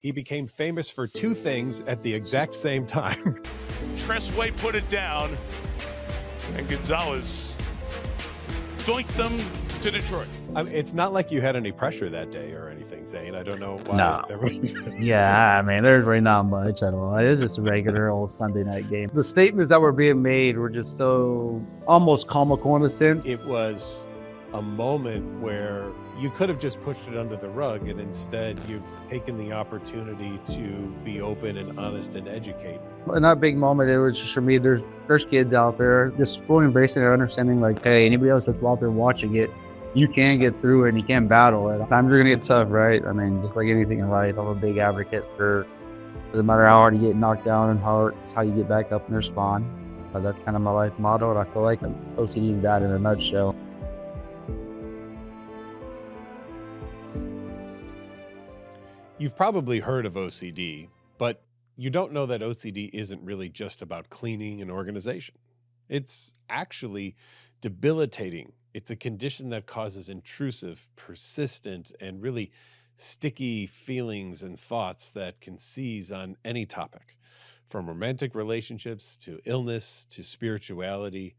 He became famous for two things at the exact same time. Tressway put it down, and Gonzalez doinked them to Detroit. I mean, it's not like you had any pressure that day or anything, Zane. I don't know why. No. Yeah, I mean, there's really not much at all. It is just a regular old Sunday night game. The statements that were being made were just so almost comical in a sense. It was a moment where you could have just pushed it under the rug, and instead you've taken the opportunity to be open and honest and educate. In that big moment, it was just for me, there's kids out there just fully embracing it, understanding like, hey, anybody else that's out there watching it, you can get through it and you can battle it. Times are going to get tough, right? I mean, just like anything in life, I'm a big advocate for no matter how hard you get knocked down and how it's how you get back up and respond. But that's kind of my life motto, and I feel like OCD is that in a nutshell. You've probably heard of OCD, but you don't know that OCD isn't really just about cleaning and organization. It's actually debilitating. It's a condition that causes intrusive, persistent, and really sticky feelings and thoughts that can seize on any topic, from romantic relationships to illness to spirituality,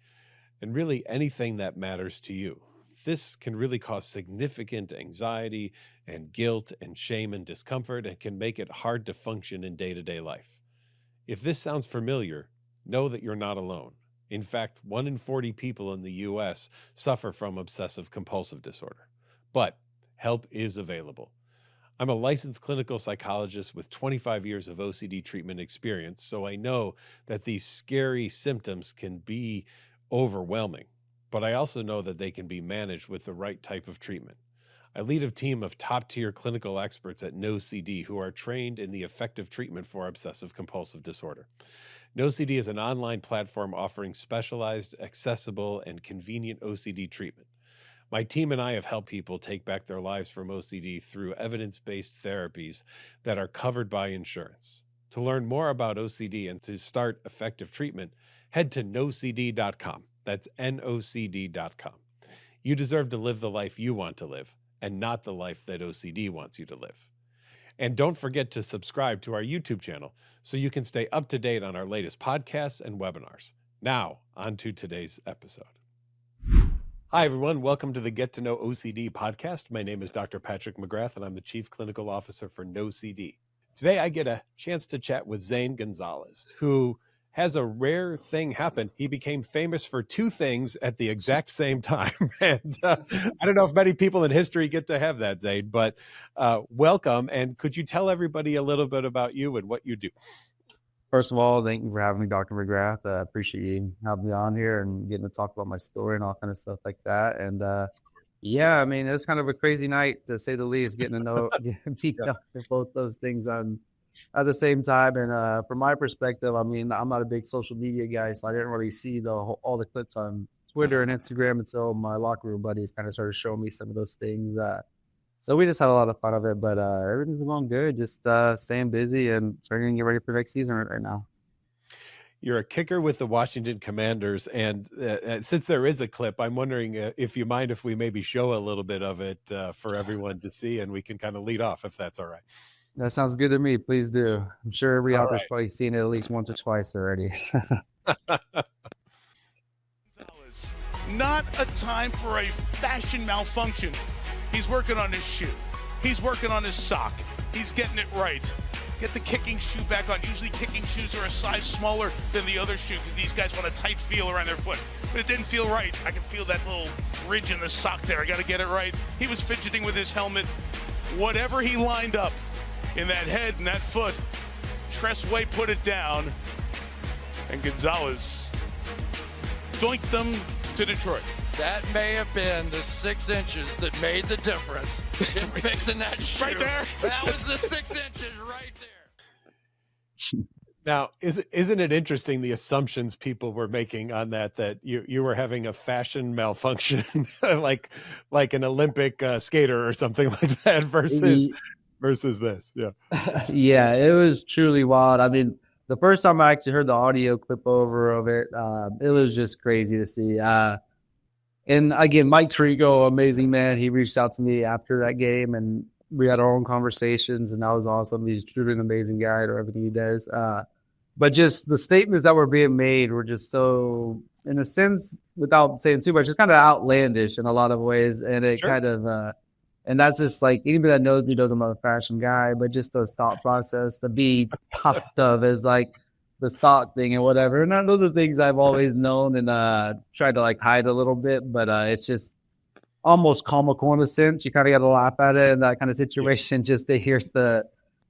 and really anything that matters to you. This can really cause significant anxiety and guilt and shame and discomfort, and can make it hard to function in day-to-day life. If this sounds familiar, know that you're not alone. In fact, 1 in 40 people in the U.S. suffer from obsessive-compulsive disorder. But help is available. I'm a licensed clinical psychologist with 25 years of OCD treatment experience, so I know that these scary symptoms can be overwhelming. But I also know that they can be managed with the right type of treatment. I lead a team of top-tier clinical experts at NOCD who are trained in the effective treatment for obsessive-compulsive disorder. NOCD is an online platform offering specialized, accessible, and convenient OCD treatment. My team and I have helped people take back their lives from OCD through evidence-based therapies that are covered by insurance. To learn more about OCD and to start effective treatment, head to NOCD.com. That's NOCD.com. You deserve to live the life you want to live, and not the life that OCD wants you to live. And don't forget to subscribe to our YouTube channel so you can stay up to date on our latest podcasts and webinars. Now, on to today's episode. Hi, everyone. Welcome to the Get to Know OCD podcast. My name is Dr. Patrick McGrath, and I'm the Chief Clinical Officer for NOCD. Today, I get a chance to chat with Zane Gonzalez, who has a rare thing happen. He became famous for two things at the exact same time. And I don't know if many people in history get to have that, Zane, but welcome. And could you tell everybody a little bit about you and what you do? First of all, thank you for having me, Dr. McGrath. I appreciate you having me on here and getting to talk about my story and all kind of stuff like that. And yeah, I mean, it's kind of a crazy night, to say the least, getting to know, peek up at both those things at the same time. And from my perspective, I mean, I'm not a big social media guy, so I didn't really see all the clips on Twitter and Instagram until my locker room buddies kind of started showing me some of those things. So we just had a lot of fun of it, but everything's going good. Just staying busy and starting to get ready for next season right now. You're a kicker with the Washington Commanders, and since there is a clip, I'm wondering if you mind if we maybe show a little bit of it for everyone to see, and we can kind of lead off if that's all right. That sounds good to me. Please do. I'm sure every out there's probably seen it at least once or twice already. Not a time for a fashion malfunction. He's working on his shoe. He's working on his sock. He's getting it right. Get the kicking shoe back on. Usually kicking shoes are a size smaller than the other shoe because these guys want a tight feel around their foot. But it didn't feel right. I can feel that little ridge in the sock there. I got to get it right. He was fidgeting with his helmet. Whatever he lined up in that head and that foot, Tressway put it down, and Gonzalez doinked them to Detroit. That may have been the 6 inches that made the difference in fixing that shoe. Right there. That was the 6 inches right there. Now, isn't it interesting the assumptions people were making on that you were having a fashion malfunction, like an Olympic skater or something like that versus this. Yeah. Yeah, it was truly wild. I mean, the first time I actually heard the audio clip over of it, it was just crazy to see. And again, Mike Tirico, amazing man. He reached out to me after that game, and we had our own conversations, and that was awesome. He's truly an amazing guy to everything he does. But just the statements that were being made were just so, in a sense, without saying too much, it's kind of outlandish in a lot of ways. And it kind of, and that's just like, anybody that knows me knows I'm a fashion guy, but just the thought process to be puffed of as like the sock thing and whatever. And those are things I've always known and tried to like hide a little bit, but it's just almost comical in a sense. You kind of got to laugh at it in that kind of situation just to hear the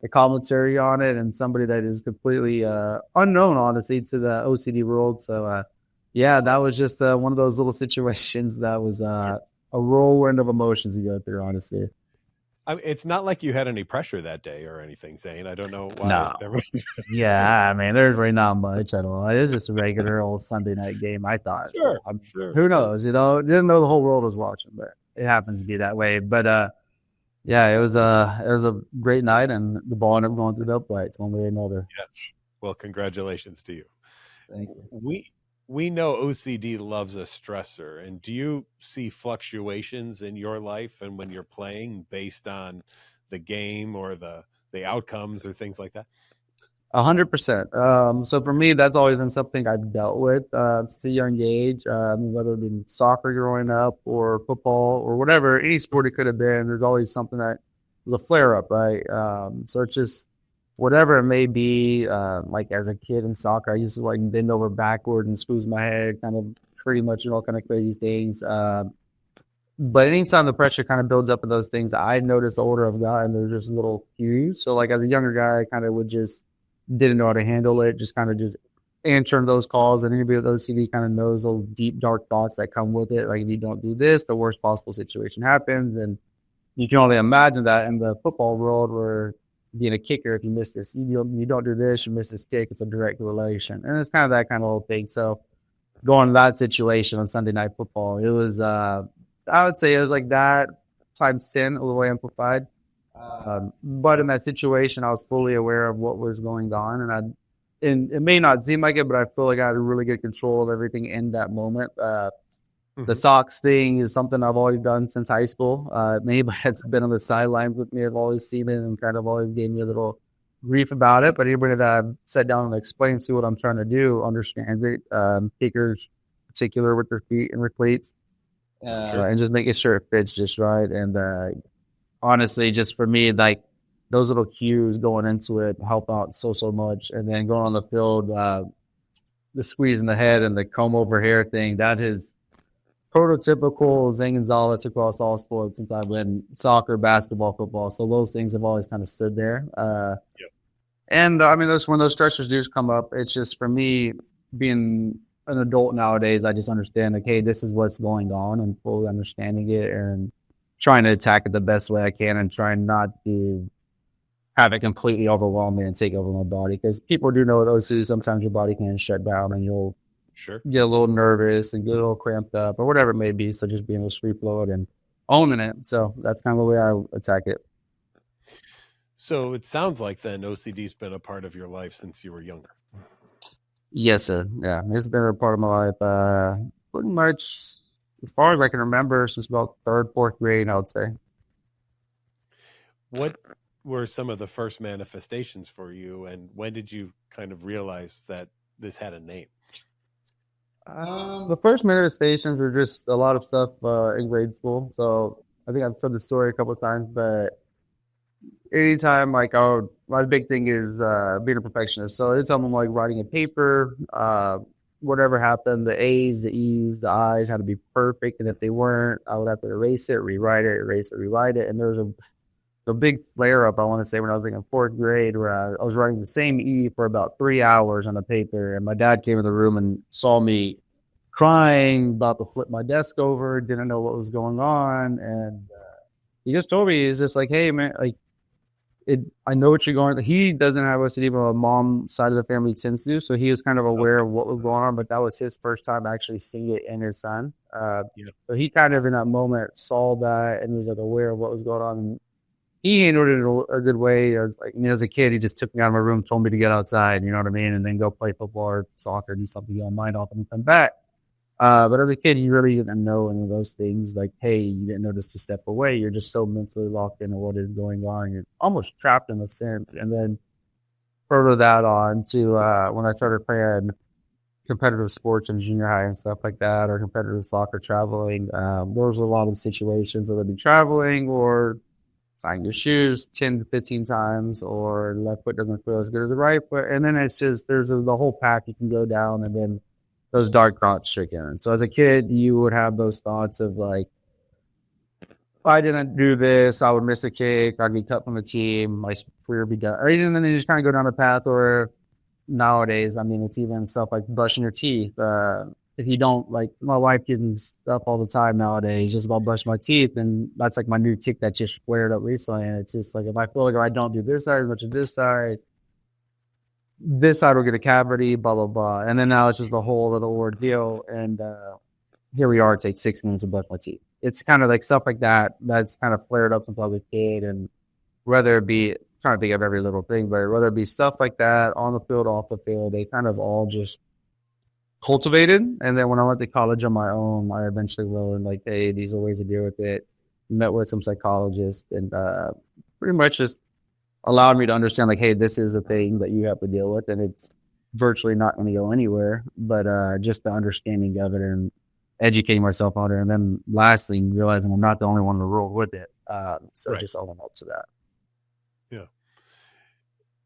commentary on it, and somebody that is completely unknown, honestly, to the OCD world. So, that was just one of those little situations that was a whirlwind of emotions to go through, honestly. I mean, it's not like you had any pressure that day or anything, Zane. I don't know why. No. Yeah, I mean, there's really not much at all. It is just a regular old Sunday night game, I thought. Sure, So, sure. Who knows? Didn't know the whole world was watching, but it happens to be that way. But it was a great night, and the ball ended up going through the uprights one way or another. Yes. Well, congratulations to you. Thank you. We know OCD loves a stressor, and do you see fluctuations in your life and when you're playing based on the game or the outcomes or things like that? 100%. So for me, that's always been something I've dealt with since a young age, whether it be soccer growing up or football or whatever, any sport it could have been. There's always something that was a flare up, right? So it's just whatever it may be. Like as a kid in soccer, I used to like bend over backward and squeeze my head, kind of pretty much all kind of crazy things. But anytime the pressure kind of builds up in those things, I noticed the older I've gotten, there's just little cues. So like as a younger guy, I kind of would just didn't know how to handle it, just kind of just answering those calls. And anybody with OCD kind of knows those deep, dark thoughts that come with it. Like if you don't do this, the worst possible situation happens. And you can only imagine that in the football world where being a kicker, if you miss this, you don't do this, you miss this kick, it's a direct relation. And it's kind of that kind of little thing. So going to that situation on Sunday Night Football, it was, I would say it was like that times 10, a little amplified. But in that situation, I was fully aware of what was going on, and it may not seem like it, but I feel like I had really good control of everything in that moment. The socks thing is something I've always done since high school. Anybody that's been on the sidelines with me, I've always seen it and kind of always gave me a little grief about it. But anybody that I've sat down and explained to what I'm trying to do understands it. Kickers, in particular, with their feet and their cleats, and just making sure it fits just right. And honestly, just for me, like those little cues going into it help out so much. And then going on the field, the squeeze in the head and the comb over hair thing, that is prototypical Zane Gonzalez across all sports since I've been soccer, basketball, football. So those things have always kind of stood there. And I mean, when those stressors do come up, it's just for me being an adult nowadays, I just understand, like, hey, this is what's going on, and fully understanding it and trying to attack it the best way I can and trying not to have it completely overwhelm me and take over my body. Because people do know with OCD, sometimes your body can shut down and you'll get a little nervous and get a little cramped up or whatever it may be. So just being able to free flow it and owning it. So that's kind of the way I attack it. So it sounds like then OCD's been a part of your life since you were younger. Yes, sir. Yeah, it's been a part of my life pretty much as far as I can remember since about third, fourth grade, I would say. What were some of the first manifestations for you, and when did you kind of realize that this had a name? The first manifestations were just a lot of stuff in grade school. So I think I've told the story a couple of times, but anytime, like, my big thing is being a perfectionist. So anytime I'm like writing a paper, whatever happened, the A's, the E's, the I's had to be perfect. And if they weren't, I would have to erase it, rewrite it, erase it, rewrite it. And there was a big flare up, I want to say, when I was like in fourth grade, where I was writing the same E for about 3 hours on the paper. And my dad came in the room and saw me crying, about to flip my desk over, didn't know what was going on. And he just told me, he's just like, hey, man, like, I know what you're going through. He doesn't have OCD, but my mom's side of the family tends to. So he was kind of aware of what was going on, but that was his first time actually seeing it in his son. So he kind of in that moment saw that and was like aware of what was going on. And he handled it in a good way. I was like, as a kid, he just took me out of my room, told me to get outside, you know what I mean? And then go play football or soccer, do something, get my mind off and come back. But as a kid, you really didn't know any of those things. Like, hey, you didn't notice to step away. You're just so mentally locked into what is going on. You're almost trapped in a sense. And then further that on to when I started playing competitive sports in junior high and stuff like that, or competitive soccer, traveling, there was a lot of situations where they'd be traveling or tying your shoes 10 to 15 times, or left foot doesn't feel as good as the right foot. And then it's just, the whole pack you can go down, and then those dark thoughts trick in. So as a kid, you would have those thoughts of like, if I didn't do this, I would miss a kick, I'd be cut from the team, my career would be done. Or even then you just kind of go down a path where nowadays, I mean, it's even stuff like brushing your teeth. If you don't, like, my wife getting stuff all the time nowadays, just about brushing my teeth, and that's like my new tick that just flared up recently. And it's just like, if I feel like if I don't do this side as much as this side will get a cavity, blah, blah, blah. And then now it's just a whole little ordeal. And here we are, it takes 6 minutes to brush my teeth. It's kind of like stuff like that that's kind of flared up since I was a kid. And whether it be, trying to think of every little thing, but whether it be stuff like that on the field, off the field, they kind of all just cultivated. And then when I went to college on my own, I eventually learned, like, hey, these are ways to deal with it. Met with some psychologists, and pretty much just allowed me to understand, like, hey, this is a thing that you have to deal with, and it's virtually not going to go anywhere. But just the understanding of it and educating myself on it. And then lastly, realizing I'm not the only one in the world with it. So just all helps to that. Yeah.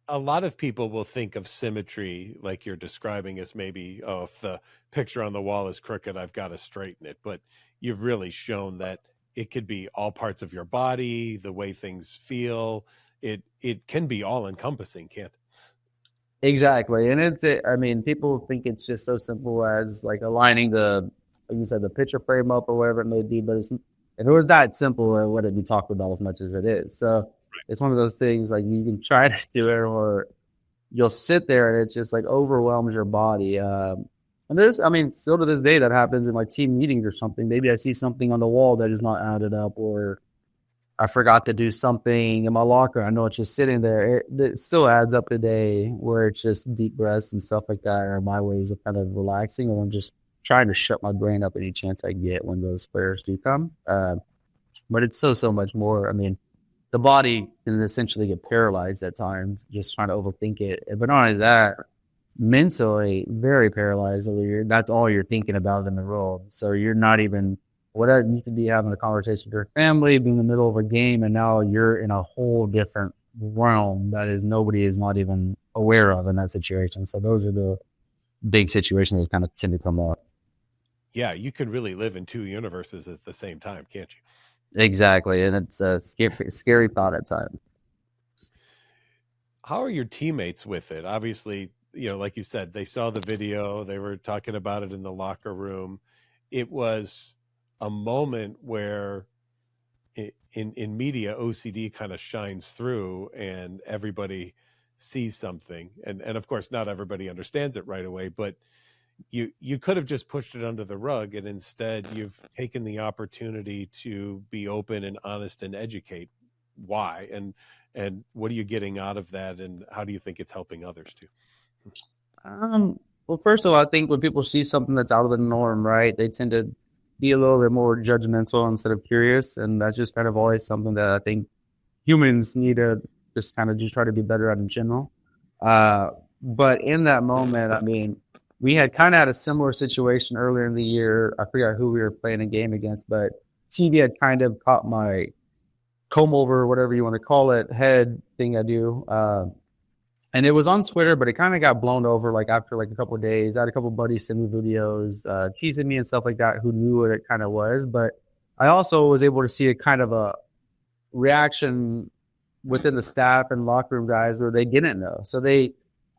A lot of people will think of symmetry like you're describing as maybe, oh, if the picture on the wall is crooked, I've got to straighten it. But you've really shown that it could be all parts of your body, the way things feel. It can be all encompassing, can't it? Exactly. And I mean, people think it's just so simple as like aligning like you said, the picture frame up or whatever it may be. But if it was that simple, it wouldn't be talked about as much as it is. So it's one of those things, like, you can try to do it, or you'll sit there and it just like overwhelms your body. And still to this day, that happens in like team meetings or something. Maybe I see something on the wall that is not added up, or I forgot to do something in my locker. I know it's just sitting there. It still adds up today, where it's just deep breaths and stuff like that are my ways of kind of relaxing, and I'm just trying to shut my brain up any chance I get when those flares do come. But it's so much more. I mean, the body can essentially get paralyzed at times just trying to overthink it. But not only that, mentally very paralyzed. That's all you're thinking about in the world. So you're not even, whatever, you could be having a conversation with your family, be in the middle of a game, and now you're in a whole different realm that nobody is not even aware of in that situation. So those are the big situations that kind of tend to come up. Yeah, you can really live in two universes at the same time, can't you? Exactly, and it's a scary thought at times. How are your teammates with it? Obviously, like you said, they saw the video, they were talking about it in the locker room. It was a moment where in media, OCD kind of shines through and everybody sees something. And of course, not everybody understands it right away, but you could have just pushed it under the rug, and instead you've taken the opportunity to be open and honest and educate why, and what are you getting out of that, and how do you think it's helping others too? Well, first of all, I think when people see something that's out of the norm, right, they tend to be a little bit more judgmental instead of curious, and that's just kind of always something that I think humans need to just kind of just try to be better at in general. But in that moment, I mean, we had kind of had a similar situation earlier in the year. I forgot who we were playing a game against, but TV had kind of caught my comb over, whatever you want to call it, head thing I do. And it was on Twitter, but it kind of got blown over like after like a couple of days. I had a couple of buddies send me videos, teasing me and stuff like that, who knew what it kind of was. But I also was able to see a kind of a reaction within the staff and locker room guys where they didn't know. So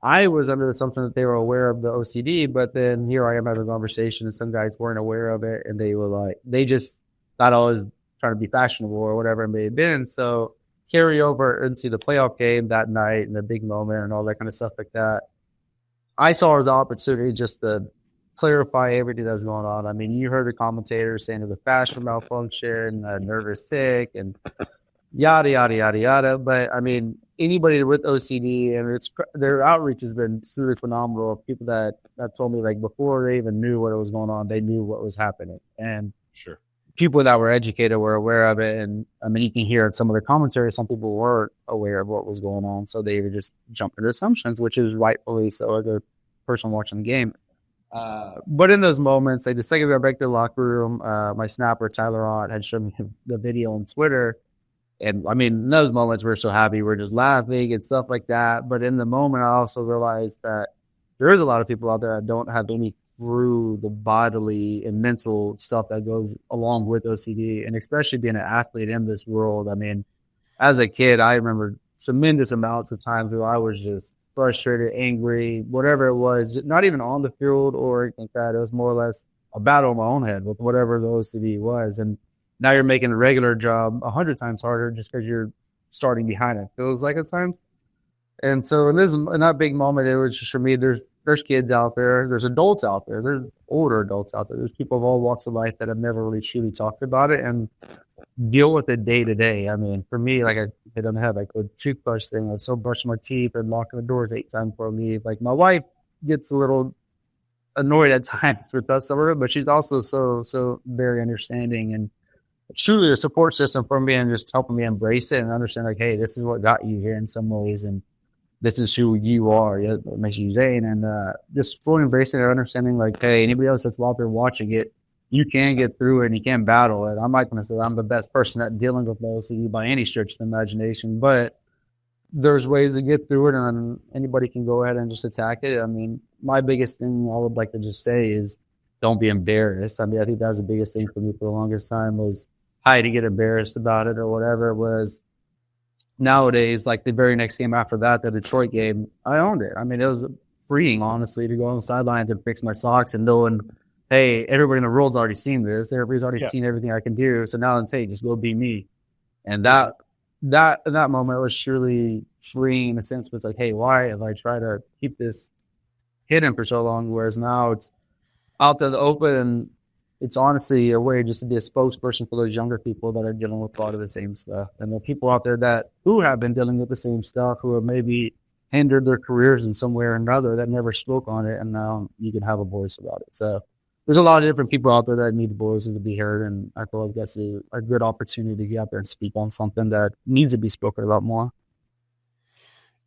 I was under the assumption that they were aware of the OCD, but then here I am having a conversation and some guys weren't aware of it, and they were like, they just thought I was trying to be fashionable or whatever it may have been. So carry over into the playoff game that night and the big moment and all that kind of stuff like that. I saw it as an opportunity just to clarify everything that's going on. I mean, you heard the commentators saying it was fashion malfunction, nervous tick, and yada, yada, yada, yada. But I mean, anybody with OCD, and their outreach has been super phenomenal. People that told me like before they even knew what was going on, they knew what was happening, and Sure. people that were educated were aware of it. And I mean, you can hear in some of the commentary, some people weren't aware of what was going on, so they would just jump into assumptions, which is rightfully so. The person watching the game. But in those moments, like the second we got back to the locker room, my snapper Tyler Ott had shown me the video on Twitter. And I mean, in those moments, we're so happy. We're just laughing and stuff like that. But in the moment, I also realized that there is a lot of people out there that don't have any through the bodily and mental stuff that goes along with OCD. And especially being an athlete in this world. I mean, as a kid, I remember tremendous amounts of times where I was just frustrated, angry, whatever it was, not even on the field or anything like that. It was more or less a battle in my own head with whatever the OCD was. And now you're making a regular job 100 times harder just because you're starting behind it. Feels like at times. And so in that big moment, it was just for me, there's kids out there, there's adults out there, there's older adults out there, there's people of all walks of life that have never really truly talked about it and deal with it day to day. I mean, for me, like I hit on the head, like a toothbrush thing, I still brush my teeth and locking the doors 8 times before I leave. Like my wife gets a little annoyed at times with us, but she's also so very understanding and truly a support system for me and just helping me embrace it and understand like, hey, this is what got you here in some ways. And this is who you are. Yeah, it makes you Zane. And just fully embracing it, understanding like, hey, anybody else that's out there watching it, you can get through it and you can battle it. I'm not going to say I'm the best person at dealing with OCD by any stretch of the imagination, but there's ways to get through it and anybody can go ahead and just attack it. I mean, my biggest thing I would like to just say is don't be embarrassed. I mean, I think that was the biggest thing for me for the longest time was to get embarrassed about it or whatever it was. Nowadays, like the very next game after that, the Detroit game, I owned it. I mean, it was freeing, honestly, to go on the sideline to fix my socks and knowing, hey, everybody in the world's already seen this. Everybody's already seen everything I can do. So now it's, hey, just go be me. And that in that moment was surely freeing in a sense. But it's like, hey, why have I tried to keep this hidden for so long? Whereas now it's out to the open and it's honestly a way just to be a spokesperson for those younger people that are dealing with a lot of the same stuff. And the people out there who have been dealing with the same stuff, who have maybe hindered their careers in some way or another that never spoke on it. And now you can have a voice about it. So there's a lot of different people out there that need voices to be heard. And I feel like that's a good opportunity to get out there and speak on something that needs to be spoken about more.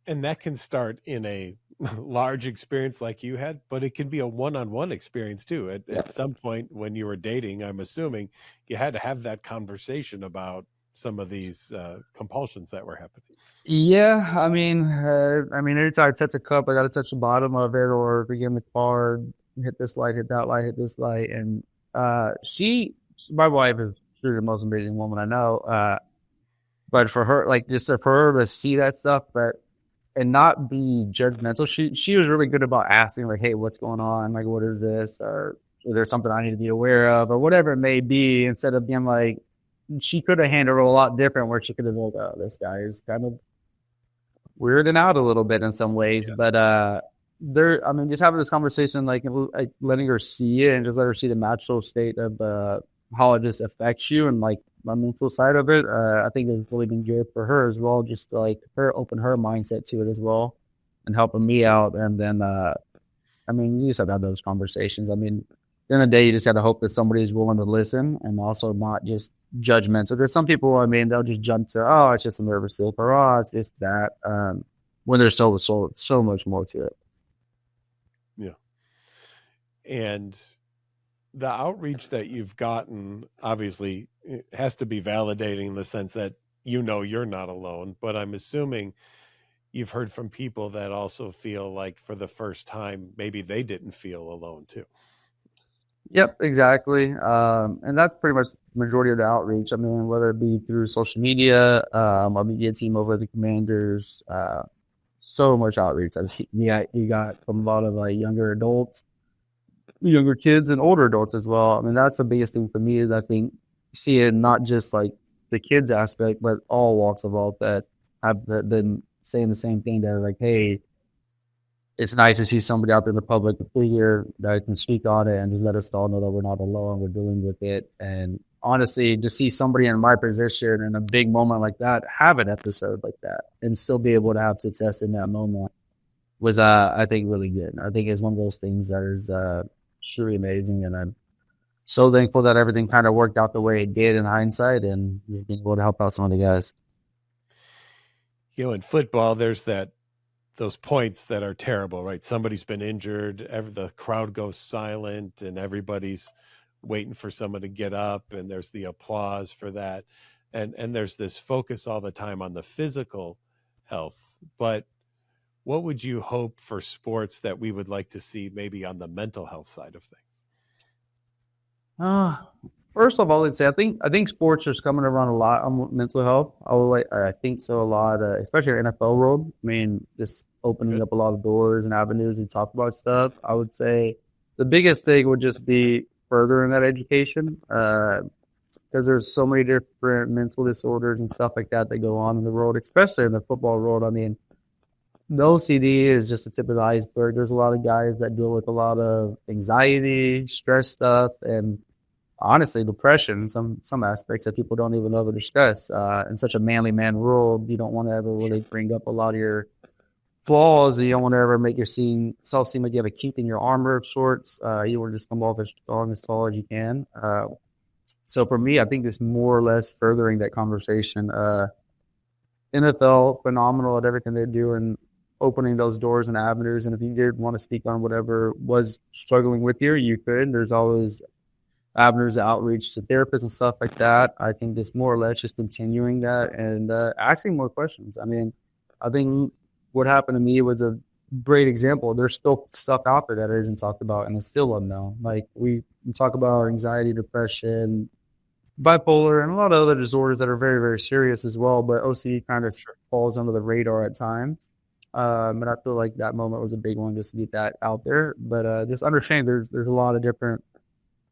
And that can start in a large experience like you had, but it can be a one-on-one experience too. At some point when you were dating, I'm assuming you had to have that conversation about some of these compulsions that were happening. Yeah, I mean, anytime I touch a cup, I got to touch the bottom of it, or begin the car, hit this light, hit that light, hit this light, and my wife is truly the most amazing woman I know. But for her, like just for her to see that stuff, and not be judgmental. She was really good about asking, like, hey, what's going on? Like, what is this? Or is there something I need to be aware of? Or whatever it may be, instead of being like, she could have handled it a lot different where she could have been like, oh, this guy is kind of weirding out a little bit in some ways. Yeah. But just having this conversation, like letting her see it and just let her see the natural state of how it just affects you and like my mental side of it, I think it's really been good for her as well, just to like open her mindset to it as well and helping me out. And then, you just have to have those conversations. I mean, at the end of the day, you just got to hope that somebody's willing to listen and also not just judgmental. There's some people, they'll just jump to, oh, it's just a nervous slip, or oh, it's just that, when there's so much more to it. Yeah. And the outreach that you've gotten, obviously, it has to be validating in the sense that you're not alone. But I'm assuming you've heard from people that also feel like for the first time, maybe they didn't feel alone too. Yep, exactly. And that's pretty much the majority of the outreach. I mean, whether it be through social media, our media team over at the Commanders, so much outreach. You got from a lot of younger adults, younger kids, and older adults as well. I mean, that's the biggest thing for me is I think seeing not just like the kids aspect, but all walks of life that have been saying the same thing. That are like, hey, it's nice to see somebody out there in the public figure that can speak on it and just let us all know that we're not alone, we're dealing with it. And honestly, to see somebody in my position in a big moment like that have an episode like that and still be able to have success in that moment was, I think, really good. I think it's one of those things that is truly amazing, and I'm so thankful that everything kind of worked out the way it did in hindsight, and just being able to help out some of the guys. You know, in football, there's those points that are terrible, right? Somebody's been injured, the crowd goes silent, and everybody's waiting for someone to get up, and there's the applause for that, and there's this focus all the time on the physical health. But what would you hope for sports that we would like to see maybe on the mental health side of things? First of all, I'd say I think sports is coming around a lot on mental health. I think so a lot, especially in NFL world. I mean, just opening up a lot of doors and avenues and talk about stuff. I would say the biggest thing would just be furthering that education, because there's so many different mental disorders and stuff like that go on in the world, especially in the football world. I mean, the OCD is just the tip of the iceberg. There's a lot of guys that deal with a lot of anxiety, stress stuff, and honestly, depression, some aspects that people don't even ever discuss. In such a manly man world, you don't want to ever really bring up a lot of your flaws. You don't want to ever make yourself seem like you have a kink in your armor of sorts. You want to just come off as strong, as tall as you can. So for me, I think it's more or less furthering that conversation. NFL, phenomenal at everything they do and opening those doors and avenues. And if you did want to speak on whatever was struggling with you could. There's always avenues of outreach to therapists and stuff like that. I think it's more or less just continuing that and asking more questions. I mean, I think what happened to me was a great example. There's still stuff out there that isn't talked about and it's still unknown. Like we talk about anxiety, depression, bipolar, and a lot of other disorders that are very, very serious as well. But OCD kind of falls under the radar at times. And I feel like that moment was a big one just to get that out there. But just understand there's a lot of different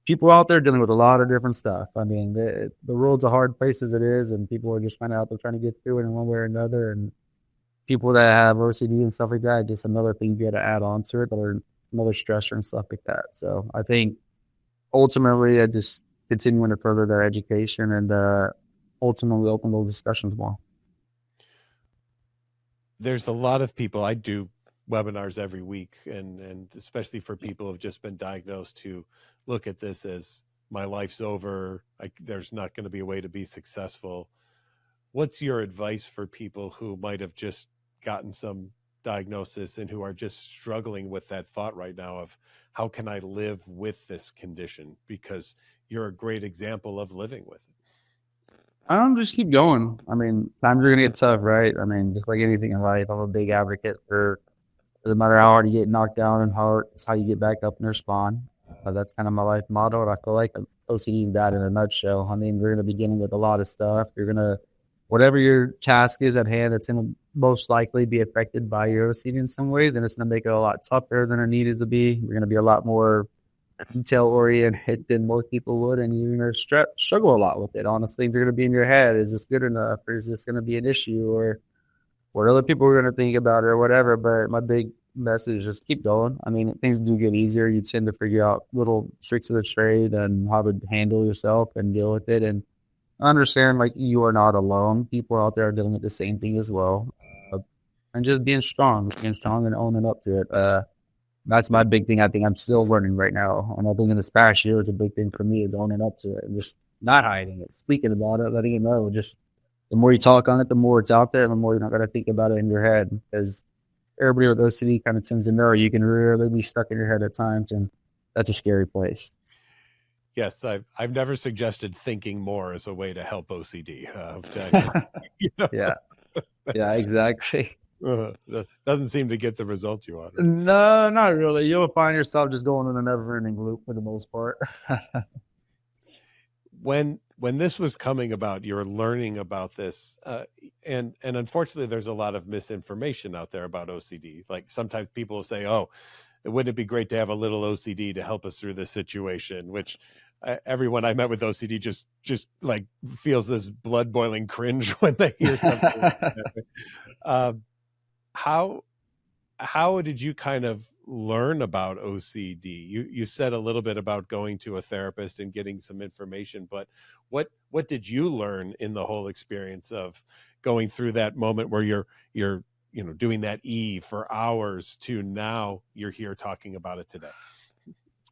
people out there dealing with a lot of different stuff. I mean, the world's a hard place as it is, and people are just kind of out there trying to get through it in one way or another. And people that have OCD and stuff like that, just another thing you got to add on to it, or another stressor and stuff like that. So I think ultimately I just continuing to further their education and ultimately open those discussions more. There's a lot of people, I do webinars every week, and especially for people who have just been diagnosed, who look at this as my life's over, there's not going to be a way to be successful. What's your advice for people who might have just gotten some diagnosis and who are just struggling with that thought right now of how can I live with this condition? Because you're a great example of living with it. Just keep going. I mean, times are going to get tough, right? I mean, just like anything in life, I'm a big advocate for doesn't matter how hard you get knocked down and hard, it's how you get back up and respond. That's kind of my life motto. And I feel like OCD is that in a nutshell. I mean, we're going to be dealing with a lot of stuff. You're going to, whatever your task is at hand, it's going to most likely be affected by your OCD in some ways. And it's going to make it a lot tougher than it needed to be. You're going to be a lot more detail oriented than most people would, and you're going to struggle a lot with it. Honestly, if you're going to be in your head, is this good enough, or is this going to be an issue, or what other people are going to think about it, or whatever. But my big message is just keep going. I mean, things do get easier. You tend to figure out little tricks of the trade and how to handle yourself and deal with it, and understand like you are not alone. People out there are dealing with the same thing as well, and just being strong and owning up to it. That's my big thing. I think I'm still learning right now. And I think in this past year, it's a big thing for me is owning up to it and just not hiding it, speaking about it, letting it know. Just the more you talk on it, the more it's out there, and the more you're not going to think about it in your head. Because everybody with OCD kind of tends to know you can really be stuck in your head at times, and that's a scary place. Yes, I've never suggested thinking more as a way to help OCD. Yeah, exactly. Doesn't seem to get the results you want. No, not really. You'll find yourself just going in a never-ending loop for the most part. When this was coming about, you were learning about this, and unfortunately, there's a lot of misinformation out there about OCD. Like sometimes people will say, "Oh, wouldn't it be great to have a little OCD to help us through this situation?" Which everyone I met with OCD just like feels this blood boiling cringe when they hear something. How did you kind of learn about OCD? You said a little bit about going to a therapist and getting some information, but what did you learn in the whole experience of going through that moment where you're doing that E for hours to now you're here talking about it today?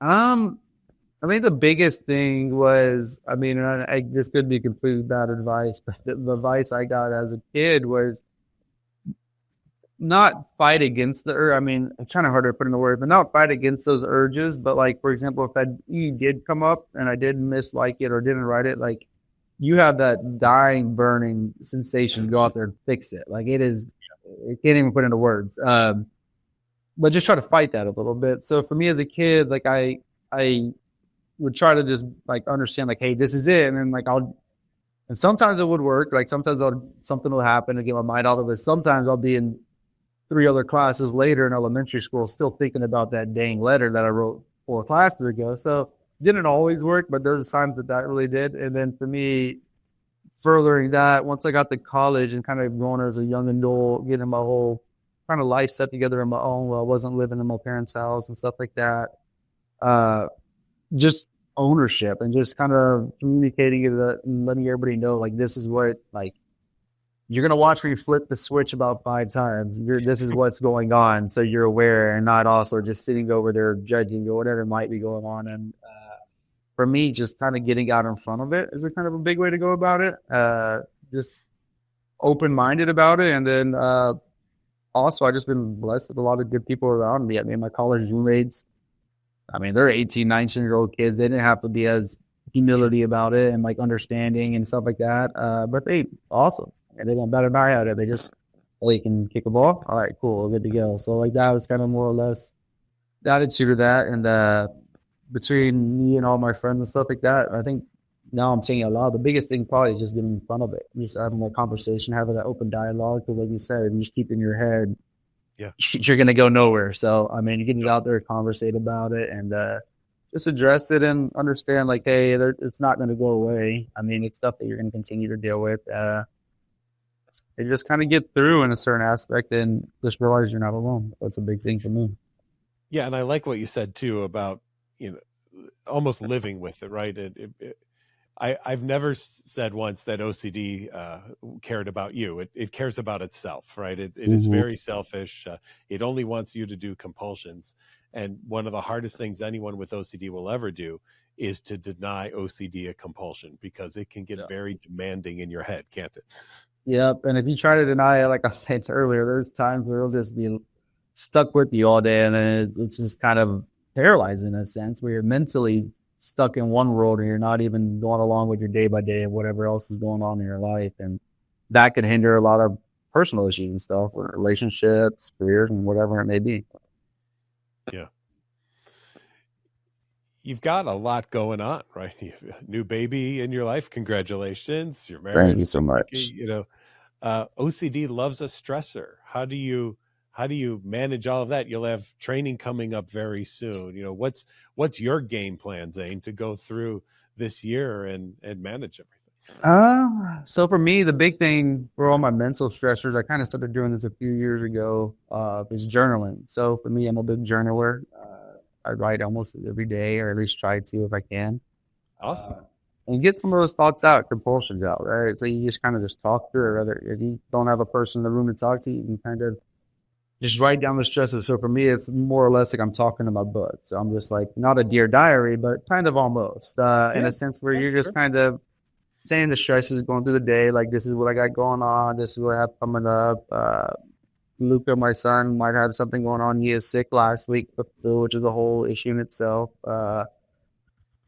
I mean, the biggest thing was, I mean, this could be completely bad advice, but the advice I got as a kid was not fight against the urge. I mean, I'm trying to harder to put in the word, but not fight against those urges. But like, for example, if that E did come up and I did mislike it or didn't write it, like you have that dying, burning sensation to go out there and fix it. Like it can't even put into words. But just try to fight that a little bit. So for me as a kid, like I would try to just like understand like, hey, this is it. And then like and sometimes it would work. Like sometimes something will happen to get my mind out of it. Sometimes I'll be in 3 other classes later in elementary school, still thinking about that dang letter that I wrote 4 classes ago. So it didn't always work, but there's times that really did. And then for me, furthering that, once I got to college and kind of going as a young adult, getting my whole kind of life set together on my own, while I wasn't living in my parents' house and stuff like that. Just ownership and just kind of communicating it and letting everybody know, like, this is what, like, you're going to watch me flip the switch about 5 times. This is what's going on. So you're aware and not also just sitting over there judging or whatever might be going on. And for me, just kind of getting out in front of it is a kind of a big way to go about it. Just open-minded about it. And then also, I've just been blessed with a lot of good people around me. I mean, my college roommates, I mean, they're 18, 19-year-old kids. They didn't have to be as humility about it and like understanding and stuff like that. But they awesome. And they got better than I at it. They just, oh, you can kick a ball? All right, cool, good to go. So like that was kind of more or less the attitude of that. And between me and all my friends and stuff like that, I think now I'm saying a lot. The biggest thing probably is just getting in front of it. Just having that conversation, having that open dialogue. Because like you said, if you just keep in your head, you're going to go nowhere. So, I mean, you get out there, conversate about it, and just address it and understand, like, hey, it's not going to go away. I mean, it's stuff that you're going to continue to deal with. And just kind of get through in a certain aspect and just realize you're not alone. That's a big thing for me. Yeah, and I like what you said, too, about, almost living with it, right? I've never said once that OCD cared about you. It cares about itself, right? It is very selfish. It only wants you to do compulsions. And one of the hardest things anyone with OCD will ever do is to deny OCD a compulsion, because it can get very demanding in your head, can't it? Yep. And if you try to deny it, like I said earlier, there's times where it'll just be stuck with you all day. And it's just kind of paralyzing in a sense where you're mentally stuck in one world and you're not even going along with your day by day and whatever else is going on in your life. And that can hinder a lot of personal issues and stuff, relationships, careers, and whatever it may be. Yeah. You've got a lot going on, right? You have a new baby in your life. Congratulations. You're married. Thank you so much. OCD loves a stressor. How do you manage all of that? You'll have training coming up very soon. What's your game plan, Zane, to go through this year and manage everything? So for me, the big thing for all my mental stressors, I kind of started doing this a few years ago, is journaling. So for me, I'm a big journaler. I write almost every day, or at least try to if I can. Awesome. And get some of those thoughts out, compulsions out, right? So you just kind of just talk through it. Rather, if you don't have a person in the room to talk to, you can kind of just write down the stresses. So for me, it's more or less like I'm talking to my book. So I'm just like, not a Dear Diary, but kind of almost, in a sense where you're just kind of saying the stresses going through the day. Like, this is what I got going on. This is what I have coming up. Luca, my son, might have something going on. He is sick last week, which is a whole issue in itself.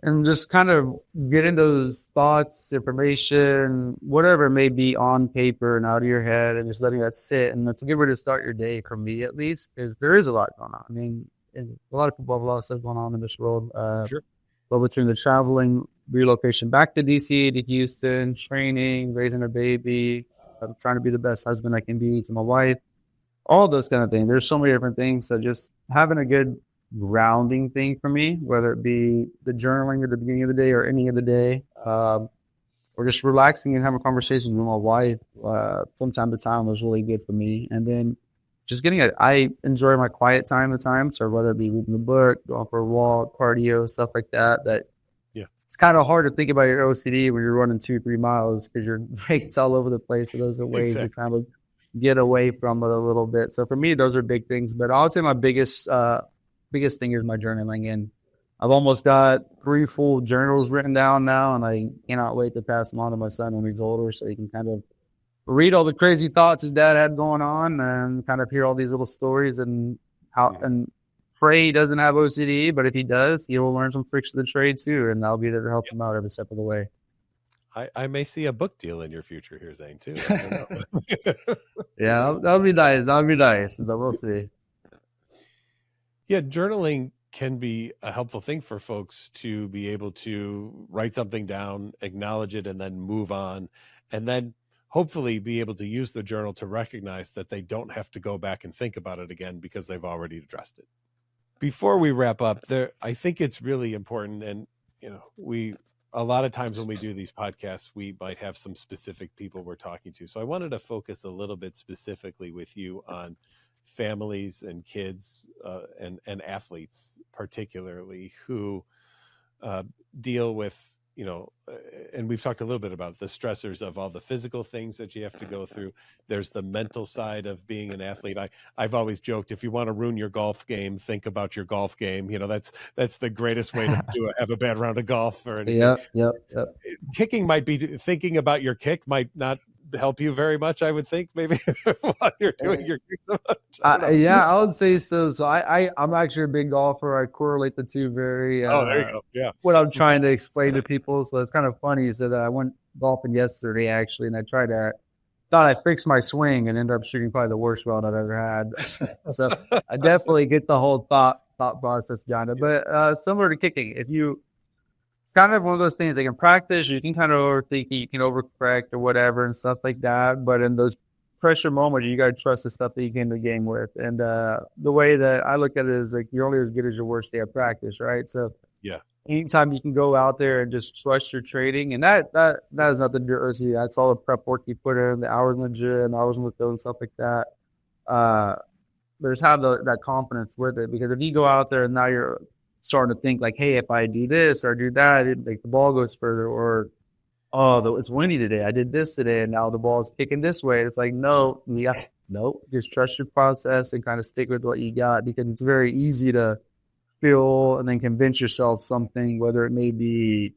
And just kind of getting those thoughts, information, whatever it may be, on paper and out of your head, and just letting that sit. And that's a good way to start your day, for me at least, because there is a lot going on. I mean, a lot of people have a lot of stuff going on in this world. Sure. But between the traveling, relocation back to DC, to Houston, training, raising a baby, trying to be the best husband I can be to my wife, all those kind of things. There's so many different things. So just having a good grounding thing for me, whether it be the journaling at the beginning of the day or any of the day, or just relaxing and having conversations with my wife from time to time was really good for me. And then just I enjoy my quiet time at times, or whether it be reading a book, going for a walk, cardio, stuff like that. Yeah. It's kind of hard to think about your OCD when you're running 2-3 miles because your brain's all over the place. So those are ways to kind of get away from it a little bit. So for me, those are big things. But I would say my biggest thing is my journaling. And I've almost got 3 full journals written down now, and I cannot wait to pass them on to my son when he's older, so he can kind of read all the crazy thoughts his dad had going on and kind of hear all these little stories and and pray he doesn't have OCD, but if he does, he will learn some tricks of the trade too, and I'll be there to help him out every step of the way. I may see a book deal in your future here, Zane, too. Yeah, that'll be nice. That'll be nice, but we'll see. Yeah, journaling can be a helpful thing for folks to be able to write something down, acknowledge it, and then move on, and then hopefully be able to use the journal to recognize that they don't have to go back and think about it again because they've already addressed it. Before we wrap up, I think it's really important, and a lot of times when we do these podcasts, we might have some specific people we're talking to. So I wanted to focus a little bit specifically with you on families and kids and athletes, particularly, who deal with, and we've talked a little bit about the stressors of all the physical things that you have to go through. There's the mental side of being an athlete. I've always joked, if you want to ruin your golf game, think about your golf game. That's the greatest way to have a bad round of golf or anything. Yep. Kicking might be, thinking about your kick might not help you very much, I would think, maybe while you're doing your kick so much. I would say so. So I'm actually a big golfer. I correlate the two very. There you go. Yeah. What I'm trying to explain to people. So it's kind of funny. So that I went golfing yesterday actually, and I thought I fixed my swing and ended up shooting probably the worst round I've ever had. So I definitely get the whole thought process behind it. But similar to kicking, it's kind of one of those things they can practice. You can kind of overthink it, you can overcorrect or whatever and stuff like that. But in those pressure moments, you got to trust the stuff that you came to the game with. And the way that I look at it is like you're only as good as your worst day of practice, right? So yeah, anytime you can go out there and just trust your trading, and that has nothing to do with OCD. That's all the prep work you put in, the hours in the gym, hours in the field and stuff like that. There's have that confidence with it, because if you go out there and now you're starting to think like, hey, if I do this or do that, like the ball goes further, or it's windy today, I did this today and now the ball's kicking this way. It's like, no, just trust your process and kind of stick with what you got, because it's very easy to feel and then convince yourself something, whether it may be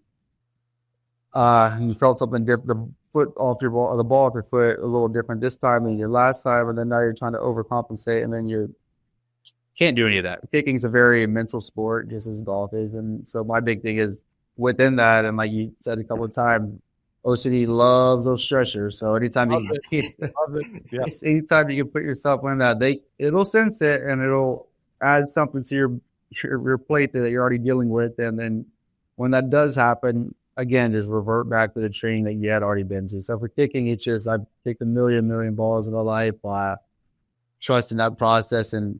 you felt something different, the foot off your ball, or the ball off your foot a little different this time than your last time, and then now you're trying to overcompensate, and then you can't do any of that. Kicking is a very mental sport, just as golf is. And so my big thing is within that, and like you said a couple of times, OCD loves those stressors. So anytime anytime you can put yourself in that, it'll sense it and it'll add something to your plate that you're already dealing with. And then when that does happen, again, just revert back to the training that you had already been to. So for kicking, it's just I've kicked a million balls in my life, trusting that process, and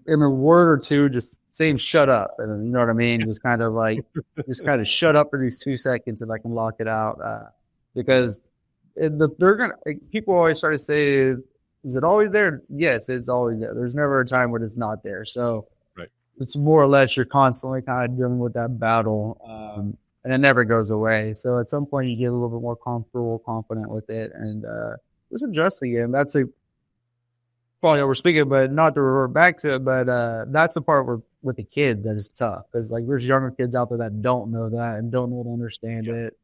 in a word or two, just saying shut up, and you know what I mean, just kind of shut up for these 2 seconds and I can lock it out, because people always try to say, is it always there? Yes, it's always there. There's never a time when it's not there. So right. It's more or less you're constantly kind of dealing with that battle, and it never goes away. So at some point you get a little bit more comfortable, confident with it, and just adjusting it. And that's probably we're speaking, but not to revert back to it, but that's the part where with the kid that is tough, because like there's younger kids out there that don't know that and don't know to understand it,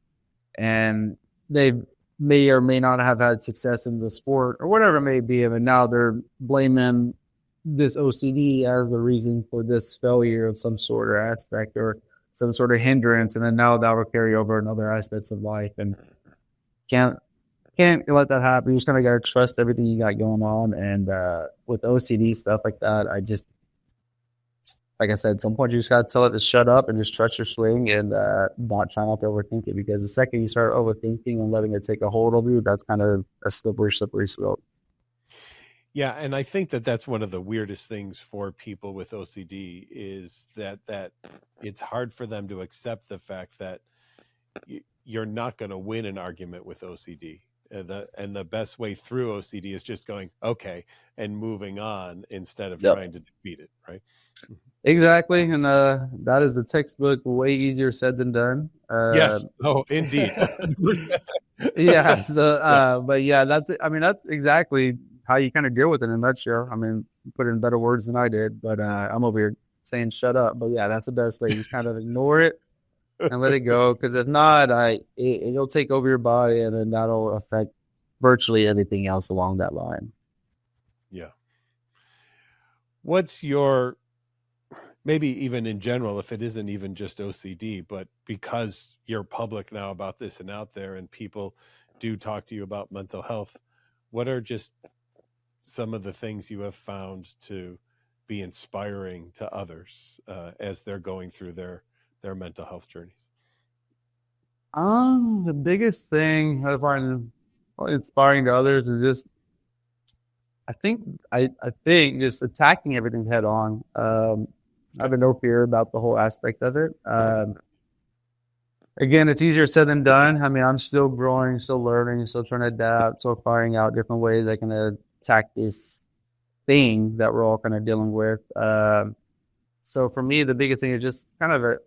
and they may or may not have had success in the sport or whatever it may be, and now they're blaming this OCD as the reason for this failure of some sort or aspect or some sort of hindrance, and then now that will carry over in other aspects of life, and can't let that happen. You just kind of got to trust everything you got going on. And with OCD stuff like that, like I said, at some point you just got to tell it to shut up and just trust your swing and not try not to overthink it, because the second you start overthinking and letting it take a hold of you, that's kind of a slippery slope. Yeah, and I think that's one of the weirdest things for people with OCD is that it's hard for them to accept the fact that you're not going to win an argument with OCD. And the best way through OCD is just going, okay, and moving on instead of Yep. trying to defeat it, right? Exactly. And that is the textbook, way easier said than done. Yes. Oh, indeed. Yeah. So, but yeah, that's exactly how you kind of deal with it in a nutshell. I mean, you put it in better words than I did, but I'm over here saying shut up. But yeah, that's the best way. You just kind of ignore it and let it go. Because if not, it'll take over your body, and then that'll affect virtually everything else along that line. Yeah. What's your, maybe even in general, if it isn't even just OCD, but because you're public now about this and out there and people do talk to you about mental health, what are just some of the things you have found to be inspiring to others as they're going through their mental health journeys? The biggest thing I find inspiring to others is just, I think just attacking everything head on. I have no fear about the whole aspect of it. Again, it's easier said than done. I mean, I'm still growing, still learning, still trying to adapt, still finding out different ways I can attack this thing that we're all kind of dealing with. So for me, the biggest thing is just kind of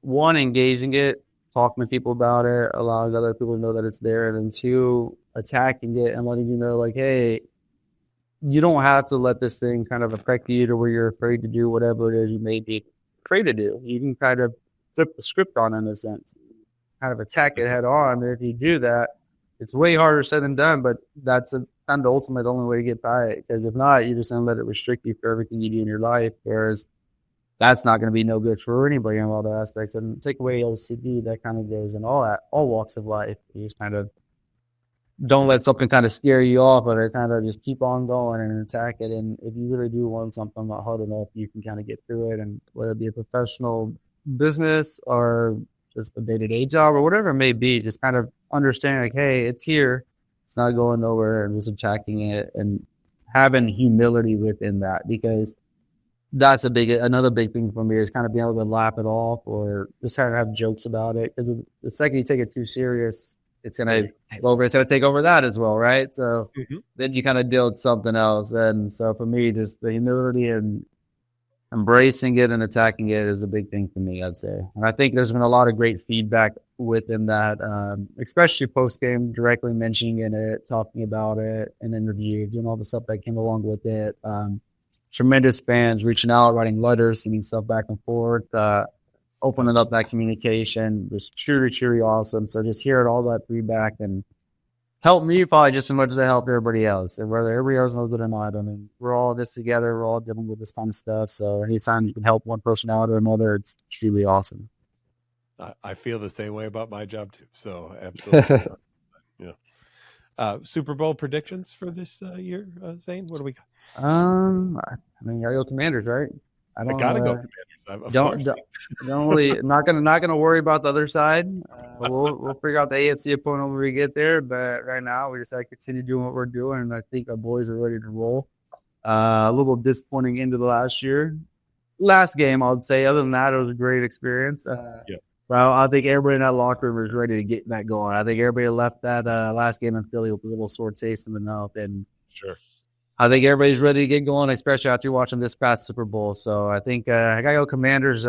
engaging it, talking to people about it, allowing other people to know that it's there, and then two, attacking it and letting you know, like, hey, you don't have to let this thing kind of affect you to where you're afraid to do whatever it is you may be afraid to do. You can kind of flip the script on in a sense, kind of attack it head on. And if you do that, it's way harder said than done, but that's kind of ultimately the only way to get by it. Because if not, you're just going to let it restrict you for everything you do in your life. Whereas that's not going to be no good for anybody in all the aspects. And take away OCD, that kind of goes in all walks of life. You just kind of don't let something kind of scare you off, but kind of just keep on going and attack it. And if you really do want something not hard enough, you can kind of get through it. And whether it be a professional business or just a day-to-day job or whatever it may be, just kind of understanding like, hey, it's here. It's not going nowhere, and just attacking it and having humility within that, because that's another big thing for me is kind of being able to laugh it off or just kind of have jokes about it. Because the second you take it too serious, it's gonna take over that as well, right? So then you kind of deal with something else. And so for me, just the humility and embracing it and attacking it is the big thing for me, I'd say. And I think there's been a lot of great feedback within that, especially post game, directly mentioning it, talking about it, and interviews, doing all the stuff that came along with it. Tremendous fans reaching out, writing letters, sending stuff back and forth. Opening up that communication was truly awesome. So just hearing all that feedback and helped me probably just as much as it helped everybody else. And whether everybody else knows it or not, I mean, we're all in this together. We're all dealing with this kind of stuff. So anytime you can help one person out or another, it's truly awesome. I feel the same way about my job too. So absolutely. Yeah. Super Bowl predictions for this year, Zane? What do we got? I mean, gotta go Commanders, right? I gotta go Commanders. Of course. Don't really. Not gonna worry about the other side. We'll figure out the AFC opponent when we get there. But right now, we just gotta continue doing what we're doing, and I think our boys are ready to roll. A little disappointing into the last game, I'd say. Other than that, it was a great experience. Well, I think everybody in that locker room is ready to get that going. I think everybody left that last game in Philly with a little sore taste in the mouth, and sure. I think everybody's ready to get going, especially after watching this past Super Bowl. So I think I got to go Commanders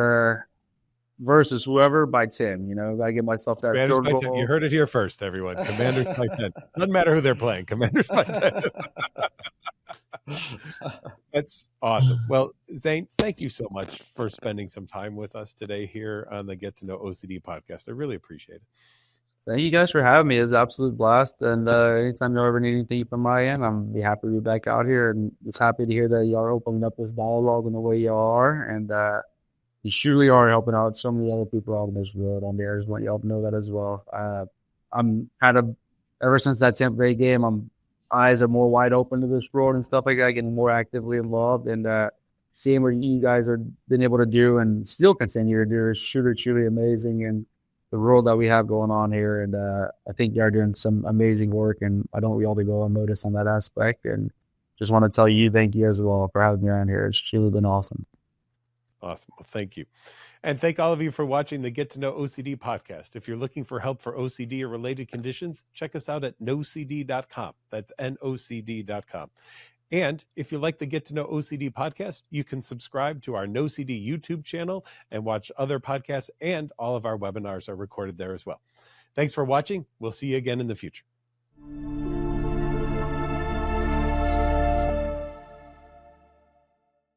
versus whoever by 10. You know, got to get myself that Commanders field by goal. 10. You heard it here first, everyone. Commanders by 10. Doesn't matter who they're playing. Commanders by 10. That's awesome. Well, Zane, thank you so much for spending some time with us today here on the Get to Know OCD podcast. I really appreciate it. Thank you guys for having me. It's an absolute blast. And anytime you ever need anything from my end, I'm be happy to be back out here. And just happy to hear that y'all are opening up this dialogue in the way y'all are. And you surely are helping out so many other people out in this world on there. I just want y'all to know that as well. I'm kind of, ever since that Tampa Bay game, eyes are more wide open to this world and stuff like that, getting more actively involved. And seeing what you guys are been able to do and still continue to do is truly amazing. And the world that we have going on here. And I think you're doing some amazing work, and I don't really go unnoticed on that aspect. And just want to tell you thank you as well for having me around here. It's truly been awesome. Awesome. Well, thank you. And thank all of you for watching the Get to Know OCD podcast. If you're looking for help for OCD or related conditions, check us out at NOCD.com. That's NOCD.com. And if you like the Get to Know OCD podcast, you can subscribe to our NOCD YouTube channel and watch other podcasts, and all of our webinars are recorded there as well. Thanks for watching. We'll see you again in the future.